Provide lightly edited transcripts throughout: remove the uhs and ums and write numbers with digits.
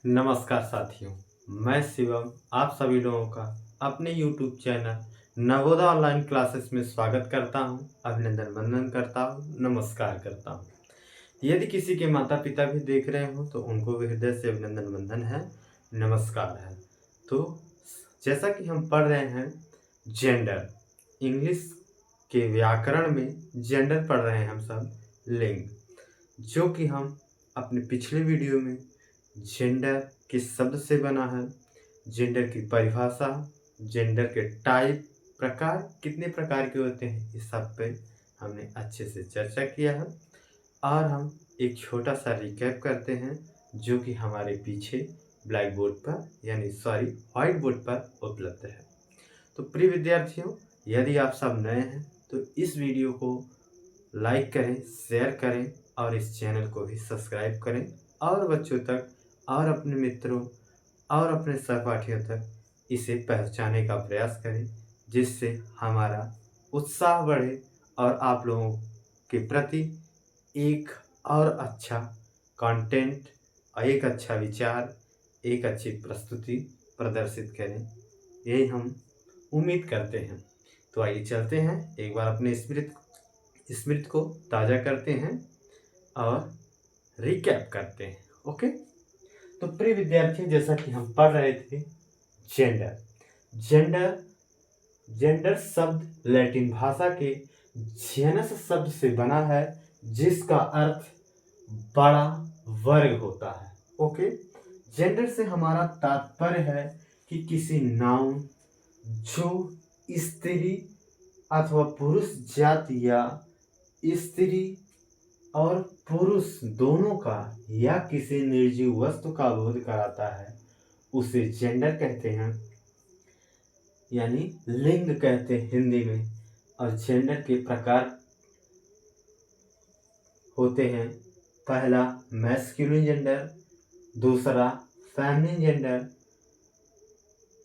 नमस्कार साथियों, मैं शिवम आप सभी लोगों का अपने YouTube channel Navodaya online classes में स्वागत करता हूं, अभिनंदन वंदन करता हूं, नमस्कार करता हूं। यदि किसी के माता पिता भी देख रहे हो तो उनको भी हृदय से अभिनंदन वंदन है, नमस्कार है। तो जैसा कि हम पढ़ रहे हैं जेंडर, इंग्लिश के व्याकरण में जेंडर पढ़ रहे हैं हम सब, लिंग, जो कि हम अपने पिछले वीडियो में जेंडर किस शब्द से बना है, जेंडर की परिभाषा, जेंडर के टाइप, प्रकार कितने प्रकार के होते हैं, इस सब पे हमने अच्छे से चर्चा किया है। और हम एक छोटा सा रिकैप करते हैं जो कि हमारे पीछे ब्लैक बोर्ड पर व्हाइट बोर्ड पर उपलब्ध है। तो प्रिय विद्यार्थियों, यदि आप सब नए हैं तो इस वीडियो को लाइक करें, शेयर करें और इस चैनल को भी सब्सक्राइब करें और बच्चों तक और अपने मित्रों और अपने सहपाठियों तक इसे पहुंचाने का प्रयास करें, जिससे हमारा उत्साह बढ़े और आप लोगों के प्रति एक और अच्छा कंटेंट और एक अच्छा विचार, एक अच्छी प्रस्तुति प्रदर्शित करें, यही हम उम्मीद करते हैं। तो आइए चलते हैं, एक बार अपने स्मृति को ताज़ा करते हैं और रिकैप करते हैं। ओके, तो प्रिय विद्यार्थी, जैसा कि हम पढ़ रहे थे जेंडर जेंडर जेंडर शब्द लैटिन भाषा के जेनस शब्द से बना है, जिसका अर्थ बड़ा वर्ग होता है। ओके, जेंडर से हमारा तात्पर्य है कि किसी नाउन जो स्त्री अथवा पुरुष जाति या स्त्री और पुरुष दोनों का या किसी निर्जीव वस्तु का बोध कराता है, उसे जेंडर कहते हैं, यानी लिंग कहते हैं हिंदी में। और जेंडर के प्रकार होते हैं, पहला मैस्कुलिन जेंडर, दूसरा फेमिनिन जेंडर,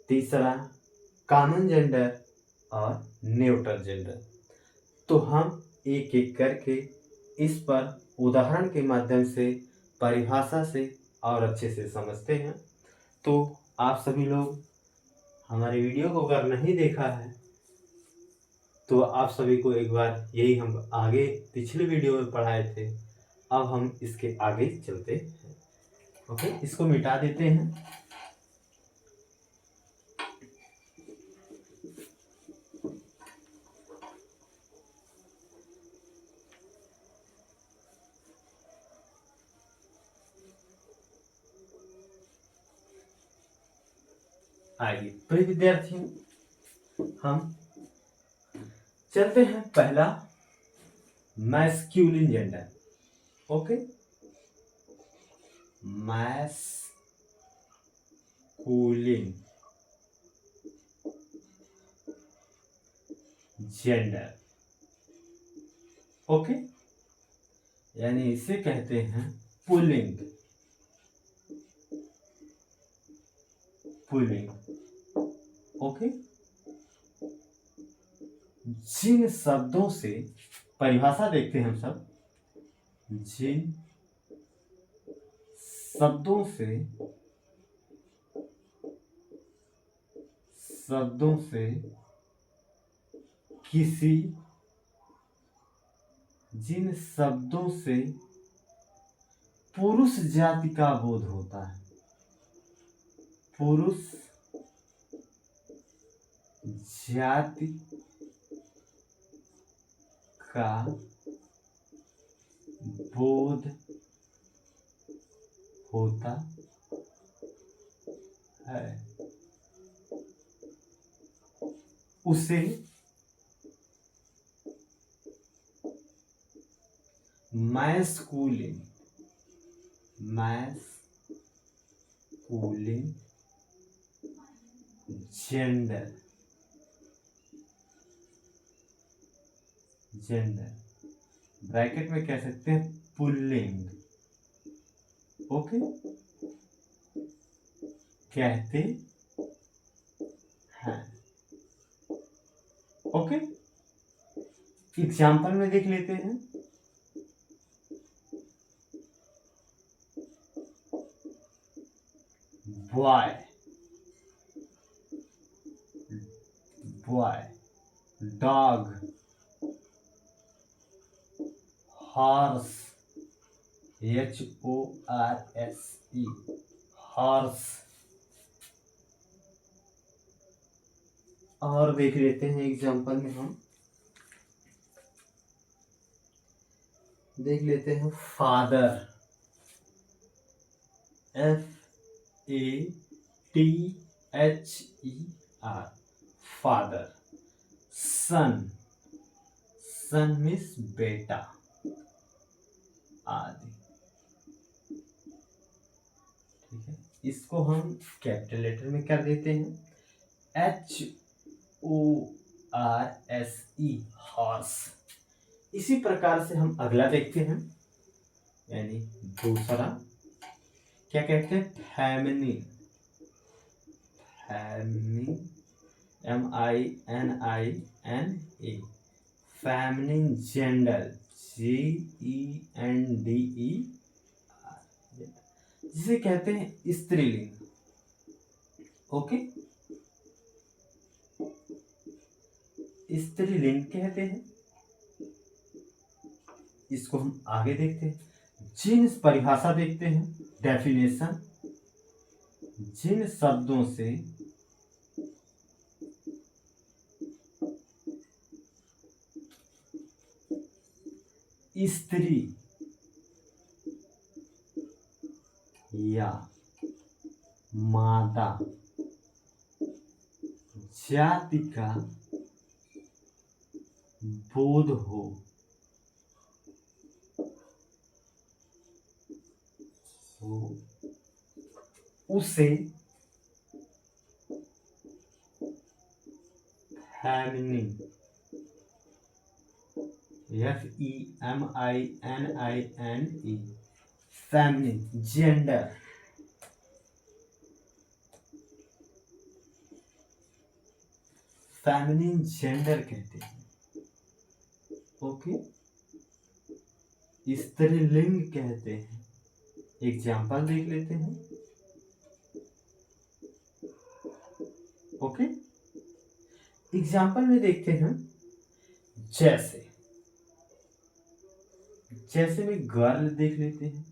तीसरा कॉमन जेंडर और न्यूट्रल जेंडर। तो हम एक एक करके इस पर उदाहरण के माध्यम से, परिभाषा से और अच्छे से समझते हैं। तो आप सभी लोग हमारे वीडियो को अगर नहीं देखा है तो आप सभी को एक बार, यही हम आगे पिछले वीडियो में पढ़ाए थे, अब हम इसके आगे चलते हैं। ओके, इसको मिटा देते हैं। आइए प्रिय विद्यार्थियों, हम चलते हैं पहला masculine gender. Okay, masculine gender. Okay, यानी इसे कहते हैं पुल्लिंग। ओके, जिन शब्दों से, परिभाषा देखते हैं हम सब, जिन शब्दों से किसी जिन शब्दों से पुरुष जाति का बोध होता है, पुरुष जाति का बोध होता है, उसे मैस्कुलिन जेंडर ब्रैकेट में कह सकते हैं पुल्लिंग। ओके, कहते हैं। ओके, एग्जाम्पल में देख लेते हैं। Boy, boy, dog, horse, HORSE, horse. और देख लेते हैं एग्जांपल में, हम देख लेते हैं फादर, FATHER, फादर। सन, सन मीन्स बेटा आदि। ठीक है, इसको हम कैपिटल लेटर में कर देते हैं, HORSE, हॉर्स। इसी प्रकार से हम अगला देखते हैं, यानी दूसरा क्या कहते हैं, feminine, MININA, feminine gender, GENDER, जिसे कहते हैं स्त्रीलिंग। ओके, स्त्रीलिंग कहते हैं इसको। हम आगे देखते हैं, जिन परिभाषा देखते हैं, डेफिनेशन, जिन शब्दों से स्त्री या मादा जाति का बोध हो, उसे feminine, FEMININE, feminine gender, feminine gender कहते हैं। ओके, स्त्रीलिंग कहते हैं। एग्जाम्पल देख लेते हैं। ओके, एग्जाम्पल में देखते हैं, जैसे जैसे में गर्ल देख लेते हैं,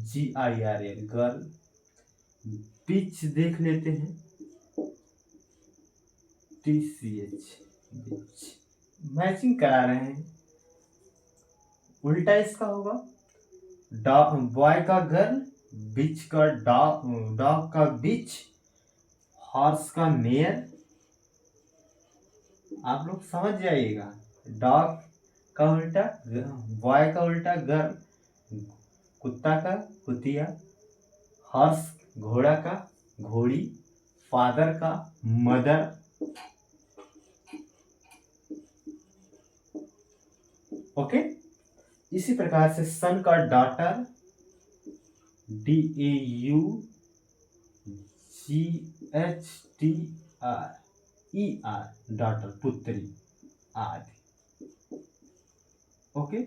GIRL, गर्ल। बिच देख लेते हैं, TCH, बिच। मैचिंग करा रहे हैं, उल्टा इसका होगा, बॉय का गर्ल, बिच का डॉग का बिच, हॉर्स का मेयर। आप लोग समझ जाइएगा, डॉग का उल्टा, बॉय का उल्टा गर्ल, कुत्ता का कुतिया, हॉर्स घोड़ा का घोड़ी, फादर का मदर। ओके, इसी प्रकार से सन का डॉटर, DAUGHTER, डॉटर पुत्री आदि। ओके,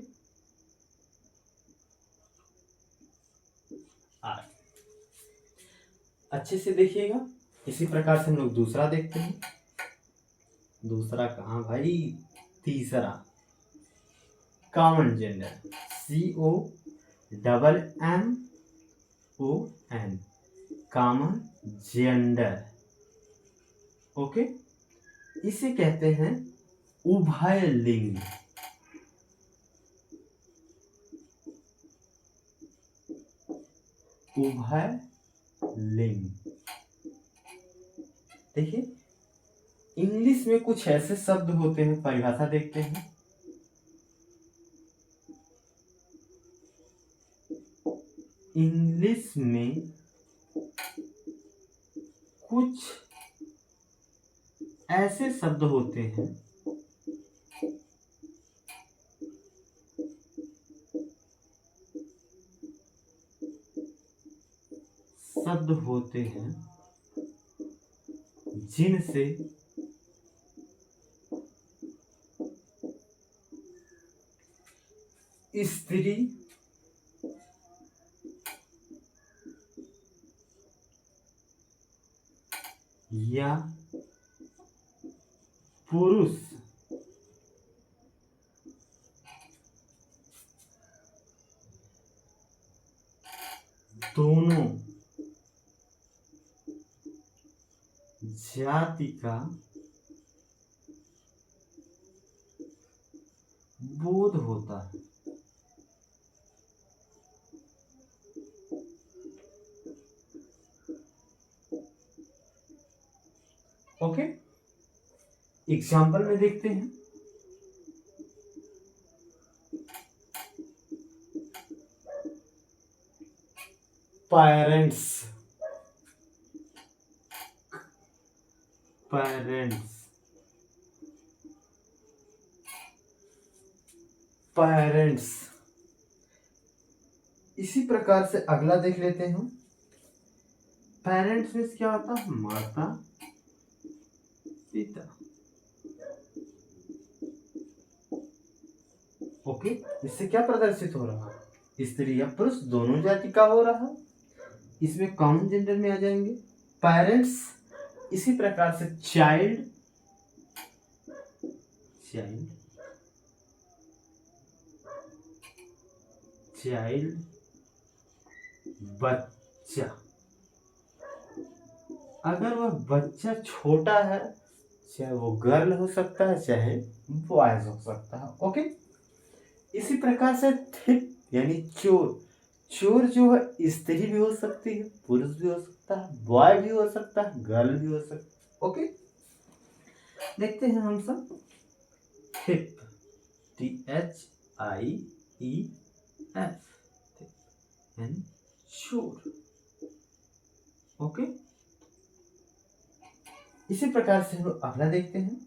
आदि अच्छे से देखिएगा। इसी प्रकार से हम लोग दूसरा देखते हैं। दूसरा कहाँ भाई, तीसरा common gender, COMMON, common gender. Okay, इसे कहते हैं उभय लिंग। उभय लिंग। देखिए, इंग्लिश में कुछ ऐसे शब्द होते हैं, परिभाषा देखते हैं। इंग्लिश में कुछ ऐसे शब्द होते हैं जिनसे स्त्री या पुरुष दोनों जाति का बोध होता है। ओके, एग्जाम्पल में देखते हैं। पेरेंट्स पेरेंट्स पेरेंट्स इसी प्रकार से अगला देख लेते हैं। पेरेंट्स में क्या होता है? माता पिता। ओके, इससे क्या प्रदर्शित हो रहा है? स्त्री या पुरुष दोनों जाति का हो रहा है। इसमें कॉमन जेंडर में आ जाएंगे पेरेंट्स। इसी प्रकार से चाइल्ड चाइल्ड चाइल्ड बच्चा। अगर वह बच्चा छोटा है, चाहे वो गर्ल हो सकता है चाहे बॉयज हो सकता है। ओके, इसी प्रकार से थिप यानी चोर। चोर जो है स्त्री भी हो सकती है, पुरुष भी हो सकता है, बॉय भी हो सकता है, गर्ल भी हो सकता है। ओके, देखते हैं हम सब। थिप THIEF यानी चोर। ओके, इसी प्रकार से हम अगला देखते हैं।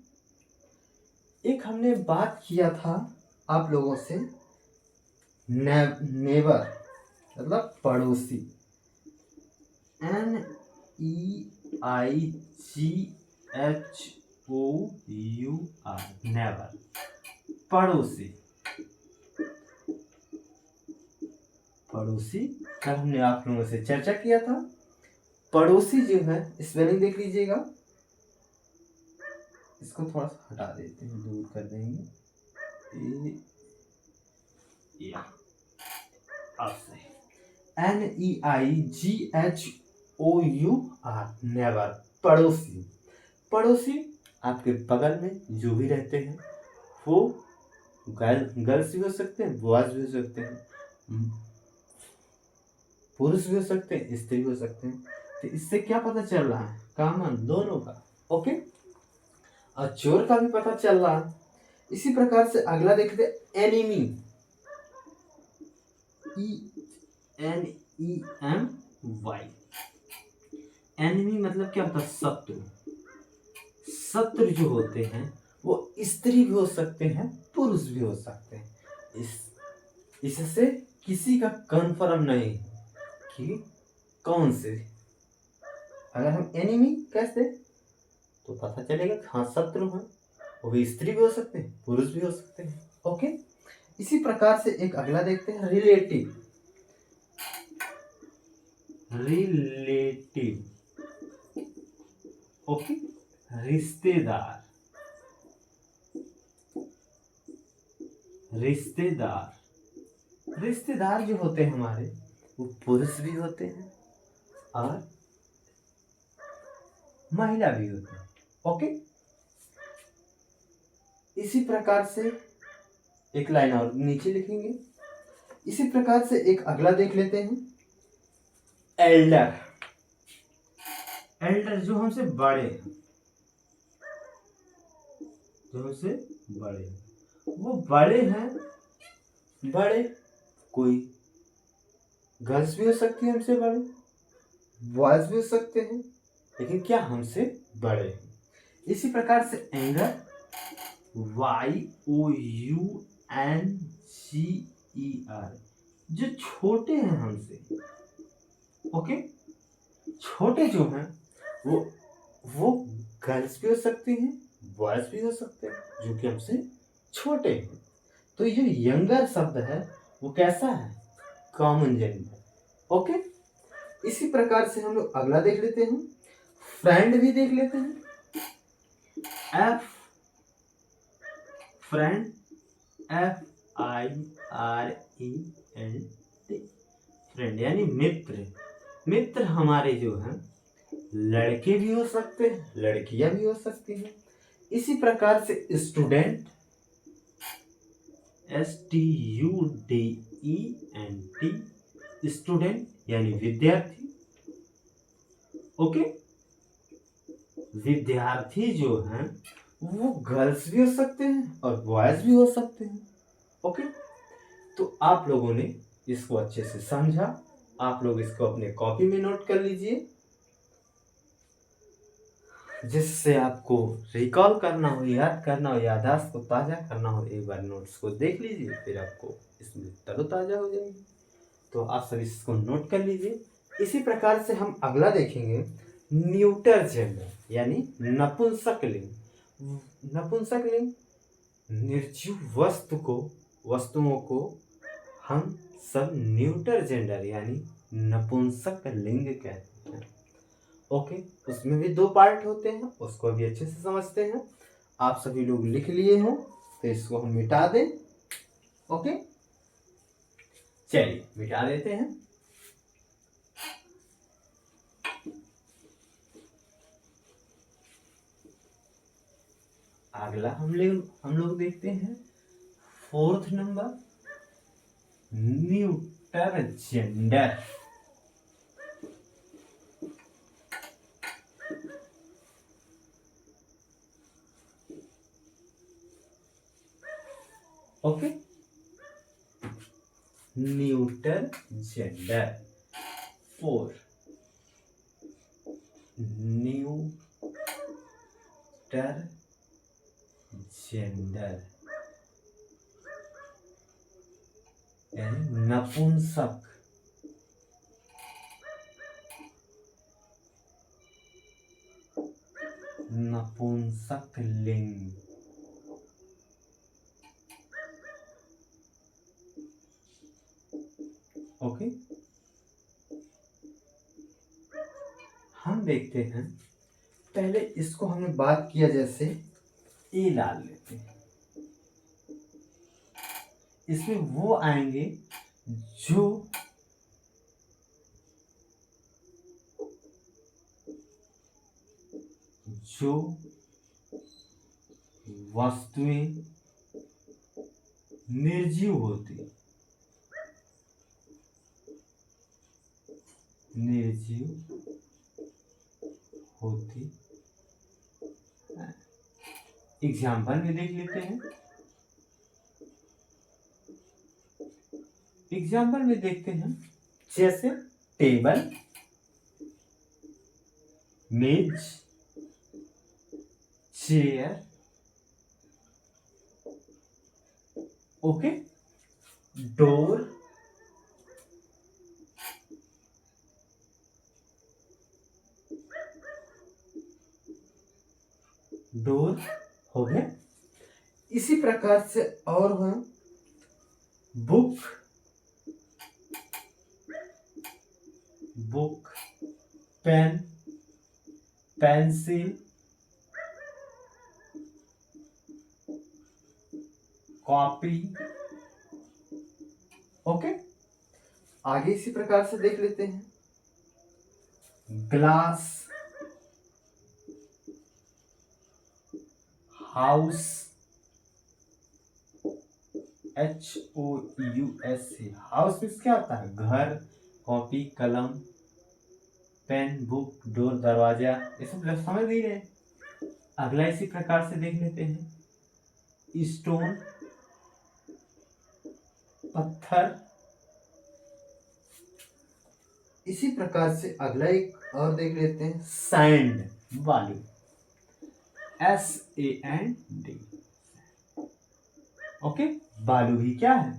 एक हमने बात किया था आप लोगों से नेबर मतलब पड़ोसी। NEIGHOUR नेबर, पड़ोसी। पड़ोसी कल हमने आप लोगों से चर्चा किया था। पड़ोसी जो है स्पेलिंग देख लीजिएगा। इसको थोड़ा सा हटा देते हैं, दूर कर देंगे। NEIGHOUR नेबर, पड़ोसी। पड़ोसी आपके बगल में जो भी रहते हैं, वो गर्ल्स भी हो सकते हैं, बॉयज भी हो सकते हैं, पुरुष भी हो सकते हैं, स्त्री भी हो सकते हैं। तो इससे क्या पता चल रहा है? कॉमन दोनों का। ओके, और चोर का भी पता चल रहा है। इसी प्रकार से अगला देखते हैं एनिमी। ENEMY। एनिमी मतलब क्या होता है? शत्रु। शत्रु जो होते हैं वो स्त्री भी हो सकते हैं, पुरुष भी हो सकते हैं। इससे किसी का कंफर्म नहीं कि कौन से। अगर हम एनिमी कहते तो पता चलेगा कि हाँ शत्रु है। वो भी स्त्री भी हो सकते हैं, पुरुष भी हो सकते हैं। ओके, इसी प्रकार से एक अगला देखते हैं रिलेटिव। ओके, रिश्तेदार। रिश्तेदार जो होते हैं हमारे, वो पुरुष भी होते हैं और महिला भी होते हैं। ओके, इसी प्रकार से एक लाइन और नीचे लिखेंगे। इसी प्रकार से एक अगला देख लेते हैं एल्डर। एल्डर जो हमसे बड़े हैं, वो बड़े हैं। बड़े कोई गर्ल्स भी हो सकती है हमसे बड़े, बॉयज भी हो सकते हैं, लेकिन क्या हमसे बड़े हैं। इसी प्रकार से एंगर YOUNGER, जो छोटे हैं हमसे। ओके, छोटे जो हैं वो गर्ल्स भी हो सकती हैं, बॉयज भी हो सकते हैं, जो कि हमसे छोटे हैं। तो ये जो यंगर शब्द है वो कैसा है? Common gender. ओके, इसी प्रकार से हम लोग अगला देख लेते हैं फ्रेंड भी देख लेते हैं, एफ फ्रेंड, FIREND, फ्रेंड यानी मित्र। मित्र हमारे जो हैं लड़के भी हो सकते हैं, लड़कियां भी हो सकती हैं। इसी प्रकार से स्टूडेंट, STUDENT, स्टूडेंट यानी विद्यार्थी। ओके, विद्यार्थी जो हैं वो गर्ल्स भी हो सकते हैं और बॉयज भी हो सकते हैं। ओके, तो आप लोगों ने इसको अच्छे से समझा। आप लोग इसको अपने कॉपी में नोट कर लीजिए, जिससे आपको रिकॉल करना हो, याद करना हो, याददाश्त को ताज़ा करना हो, एक बार नोट्स को देख लीजिए, फिर आपको इसमें तरोताज़ा हो जाएगी। तो आप सब इसको नोट कर लीजिए। इसी प्रकार से हम अगला देखेंगे, न्यूटर जेंडर यानी नपुंसकलिंग। नपुंसकलिंग निर्जीव वस्तुओं को हम सब न्यूटर जेंडर यानी नपुंसकलिंग कहते हैं। ओके, उसमें भी 2 पार्ट होते हैं, उसको भी अच्छे से समझते हैं। आप सभी लोग लिख लिए हो तो इसको हम मिटा दें। ओके, चलिए मिटा देते हैं। अगला हम लोग देखते हैं 4th number, neuter gender. Okay, neuter gender 4, neuter gender यानी नपुंसक। नपुंसकलिंग। ओके, हम देखते हैं, पहले इसको हमने बात किया जैसे ए डाल लेते हैं। इसमें वो आएंगे जो वस्तुएं निर्जीव होती हैं। एग्जाम्पल में देख लेते हैं। एग्जाम्पल में देखते हैं, जैसे टेबल, मेज, चेयर। ओके, डोर, हो गए। इसी प्रकार से और है book, pen, pencil, copy. Okay, आगे इसी प्रकार से देख लेते हैं, glass, house, HOUS, house means क्या होता है? घर, कॉपी, कलम, पेन, बुक, डोर, दरवाजा। ये सब समझ नहीं रहे। अगला इसी प्रकार से देख लेते हैं, स्टोन, पत्थर। इसी प्रकार से अगला एक और देख लेते हैं, सैंड, बालू, SAND। ओके, बालू भी क्या है?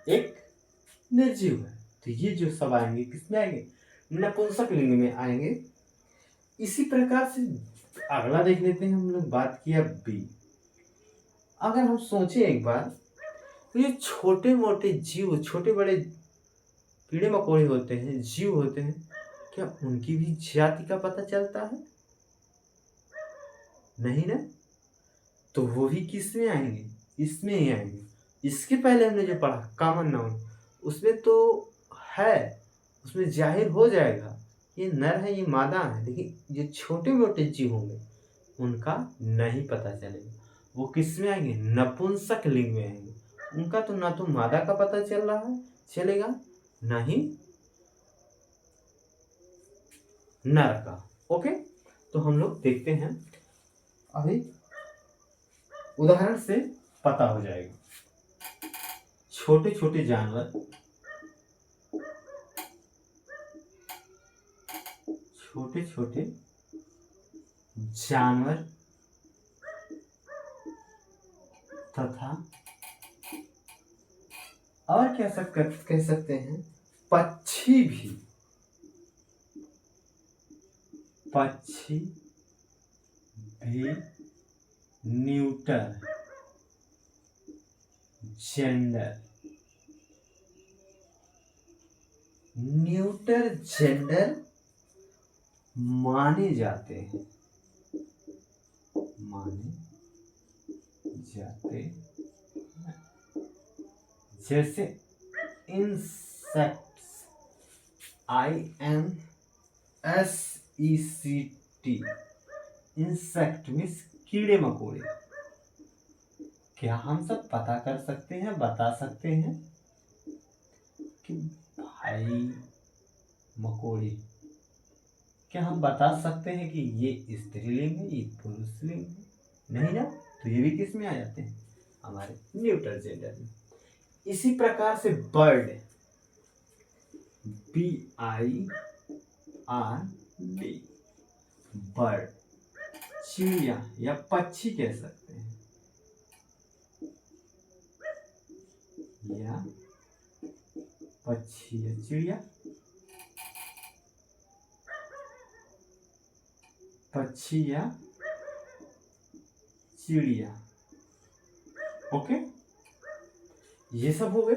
एक निर्जीव है। तो ये जो सब आएंगे किसमें आएंगे? नपुंसकलिंग में आएंगे। इसी प्रकार से अगला देख लेते हैं, हम लोग बात किया बी। अगर हम सोचे एक बार, तो ये छोटे मोटे जीव, छोटे बड़े कीड़े मकोड़े होते हैं, जीव होते हैं, क्या उनकी भी जाति का पता चलता है? नहीं ना, तो वो भी किस में आएंगे, इसमें ही आएंगे। इसके पहले हमने जो पढ़ा कॉमन नाउन, उसमें तो है, उसमें जाहिर हो जाएगा ये नर है ये मादा है, लेकिन जो छोटे मोटे जीव होंगे उनका नहीं पता चलेगा। वो किस में आएंगे, नपुंसक लिंग में आएंगे। उनका तो ना तो मादा का पता चल रहा है चलेगा, ना ही नर का। ओके, तो हम लोग देखते हैं, अभी उदाहरण से पता हो जाएगा। छोटे छोटे जानवर, छोटे छोटे जानवर तथा और कह सकते हैं पक्षी भी न्यूटर जेंडर माने जाते हैं, जैसे इंसेक्ट्स, INSECT, इंसेक्ट मीन्स कीड़े मकोड़े। क्या हम सब पता कर सकते हैं, बता सकते हैं कि भाई मकोड़े, क्या हम बता सकते हैं कि ये स्त्रीलिंग है ये पुरुषलिंग है? नहीं ना, तो ये भी किस में आ जाते हैं, हमारे न्यूट्रल जेंडर में। इसी प्रकार से बर्ड, BIRD, बर्ड, चिड़िया या पक्षी कह सकते हैं, या पक्षी या चिड़िया, पक्षी या चिड़िया। ओके, ये सब हो गए।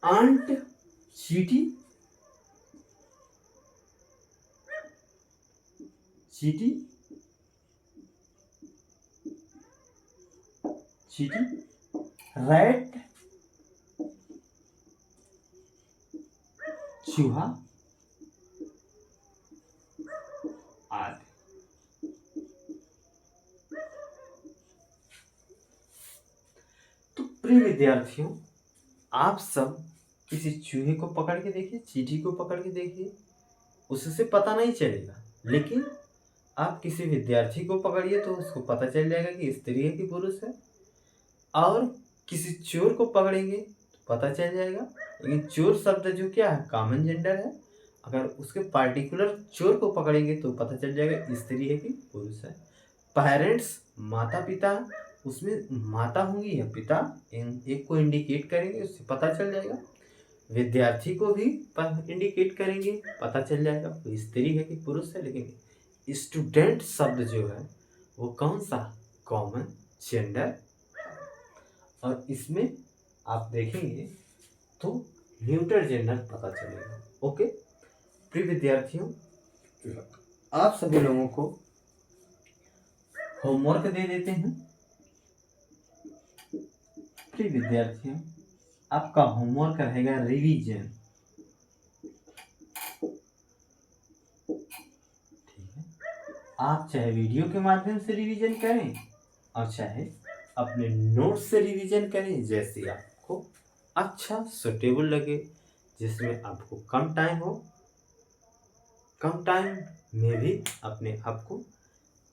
आंट, चींटी, रैट, चूहा आदि। तो प्रिय विद्यार्थियों, आप सब किसी चूहे को पकड़ के देखिए, चींटी को पकड़ के देखिए, उससे पता नहीं चलेगा। लेकिन आप किसी विद्यार्थी को पकड़िए तो उसको पता चल जाएगा कि स्त्री है कि पुरुष है। और किसी चोर को पकड़ेंगे तो पता चल जाएगा। लेकिन चोर शब्द जो क्या है, कॉमन जेंडर है। अगर उसके पार्टिकुलर चोर को पकड़ेंगे तो पता चल जाएगा स्त्री है कि पुरुष है। पेरेंट्स, माता पिता, उसमें माता होंगी या पिता, एक को इंडिकेट करेंगे, उससे पता चल जाएगा। विद्यार्थी को भी इंडिकेट करेंगे, पता चल जाएगा वो स्त्री है कि पुरुष है। लेकिन स्टूडेंट शब्द जो है वो कौन सा, कॉमन जेंडर। और इसमें आप देखेंगे तो न्यूट्रल जेंडर पता चलेगा। ओके, प्रिय विद्यार्थियों, आप सभी लोगों को होमवर्क दे देते हैं। प्रिय विद्यार्थियों, आपका होमवर्क रहेगा रिवीजन। ठीक है, आप चाहे वीडियो के माध्यम से रिवीजन करें और चाहे अपने नोट्स से रिवीजन करें, जैसे आपको अच्छा सुटेबल लगे, जिसमें आपको कम टाइम हो, कम टाइम में भी अपने आप को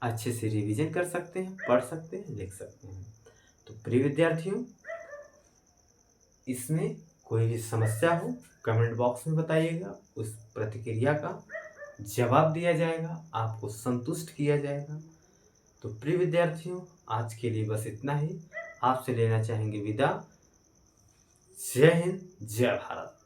अच्छे से रिवीजन कर सकते हैं, पढ़ सकते हैं, लिख सकते हैं। तो प्रिय विद्यार्थियों, इसमें कोई भी समस्या हो कमेंट बॉक्स में बताइएगा, उस प्रतिक्रिया का जवाब दिया जाएगा, आपको संतुष्ट किया जाएगा। तो प्रिय विद्यार्थियों, आज के लिए बस इतना ही। आपसे लेना चाहेंगे विदा। जय हिंद, जय भारत।